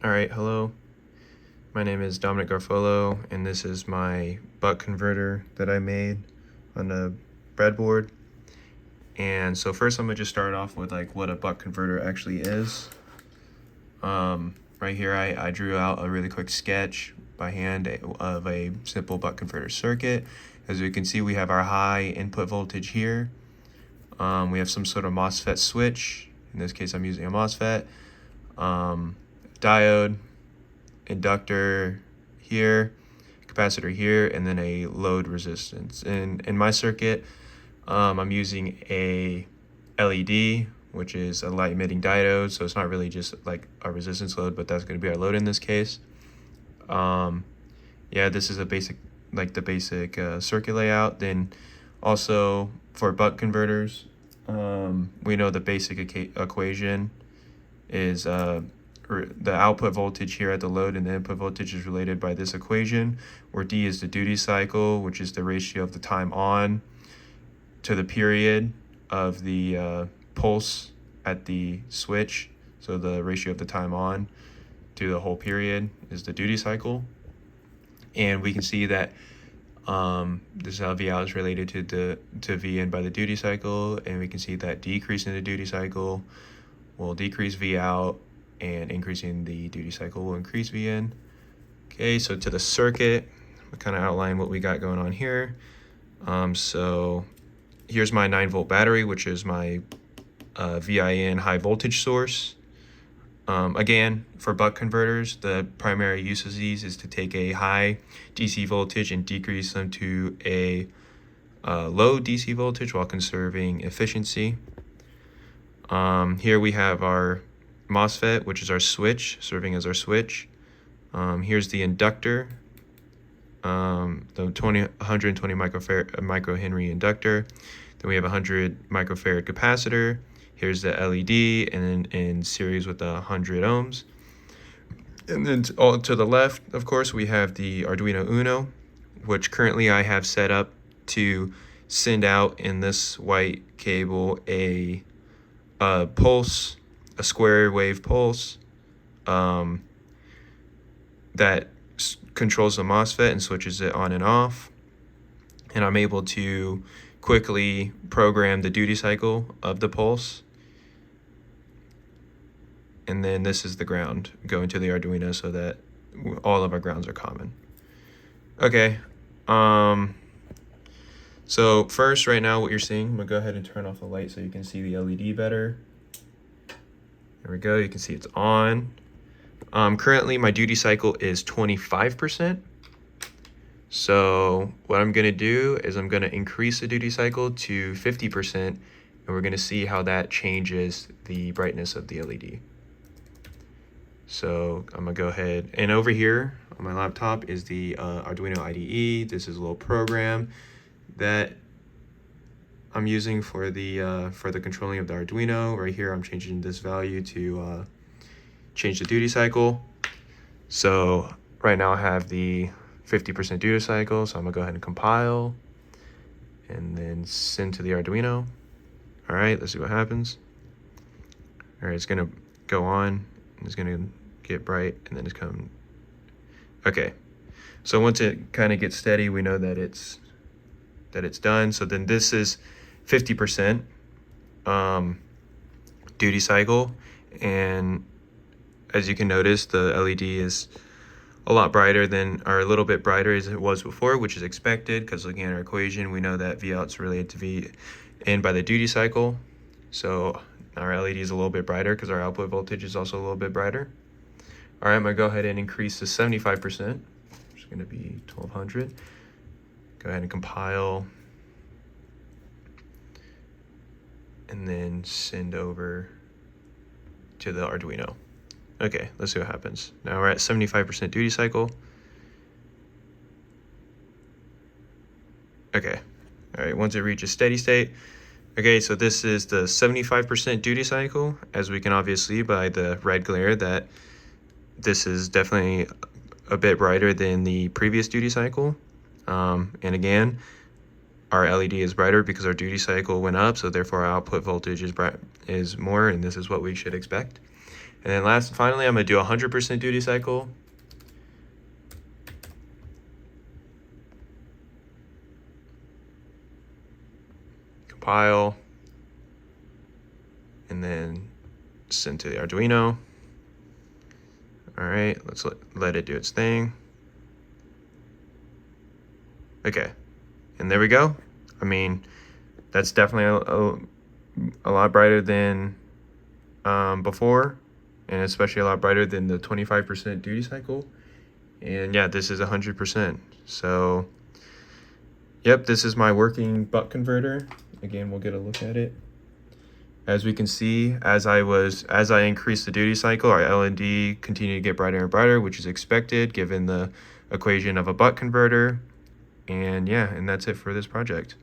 All right, hello. My name is Dominic Garfolo, and this is my buck converter that I made on a breadboard. And so first I'm gonna just start off with like what a buck converter actually is. Right here I drew out a really quick sketch by hand of a simple buck converter circuit. As you can see, we have our high input voltage here. We have some sort of MOSFET switch. In this case, I'm using a MOSFET. Diode, inductor here, capacitor here, and then a load resistance. And in my circuit, I'm using a LED, which is a light emitting diode, so it's not really just like a resistance load, but that's going to be our load in this case. Yeah, this is a basic, like the basic circuit layout. Then also for buck converters, we know the basic equation is the output voltage here at the load and the input voltage is related by this equation, where D is the duty cycle, which is the ratio of the time on to the period of the pulse at the switch. So the ratio of the time on to the whole period is the duty cycle. And we can see that this is how V out is related to V in by the duty cycle, and we can see that decreasing the duty cycle will decrease V out, and increasing the duty cycle will increase V in. Okay, so to the circuit, we'll kind of outline what we got going on here. So here's my 9-volt battery, which is my VIN high voltage source. Again, for buck converters, the primary use of these is to take a high DC voltage and decrease them to a low DC voltage while conserving efficiency. Here we have our MOSFET, which is our switch, serving as our switch. Here's the inductor, the 120 microhenry inductor. Then we have a 100 microfarad capacitor. Here's the LED, and then in series with 100 ohms. And then all to the left, of course, we have the Arduino Uno, which currently I have set up to send out in this white cable a pulse, a square wave pulse that controls the MOSFET and switches it on and off. And I'm able to quickly program the duty cycle of the pulse. And then this is the ground going to the Arduino so that all of our grounds are common. Okay, so first right now what you're seeing, I'm gonna go ahead and turn off the light so you can see the LED better. There we go, you can see it's on. Currently my duty cycle is 25%. So what I'm gonna do is I'm gonna increase the duty cycle to 50%, and we're gonna see how that changes the brightness of the LED. So I'm gonna go ahead, and over here on my laptop is the Arduino IDE. This is a little program that I'm using for the controlling of the Arduino. Right here I'm changing this value to change the duty cycle. So right now I have the 50% duty cycle, so I'm gonna go ahead and compile and then send to the Arduino. All right, let's see what happens. All right, it's gonna go on, it's gonna get bright, and then it's coming. Okay, so once it kind of gets steady, we know that it's done. So then this is 50% duty cycle, and as you can notice, the LED is a lot brighter than, or a little bit brighter as it was before, which is expected because looking at our equation, we know that V out is related to V in by the duty cycle. So our LED is a little bit brighter because our output voltage is also a little bit brighter. All right, I'm gonna go ahead and increase to 75%, which is gonna be 1200. Go ahead and compile, and then send over to the Arduino. Okay, let's see what happens. Now we're at 75% duty cycle. Okay, all right, once it reaches steady state. Okay, so this is the 75% duty cycle, as we can obviously see by the red glare that this is definitely a bit brighter than the previous duty cycle. And again, our LED is brighter because our duty cycle went up, so therefore our output voltage is more, and this is what we should expect. And then finally, I'm gonna do 100% duty cycle. Compile. And then send to the Arduino. All right, let's let it do its thing. Okay, and there we go. I mean, that's definitely a lot brighter than before, and especially a lot brighter than the 25% duty cycle. And yeah, this is 100%. So yep, this is my working buck converter. Again, we'll get a look at it. As we can see, as I increased the duty cycle, our LED continued to get brighter and brighter, which is expected given the equation of a buck converter. And yeah, and that's it for this project.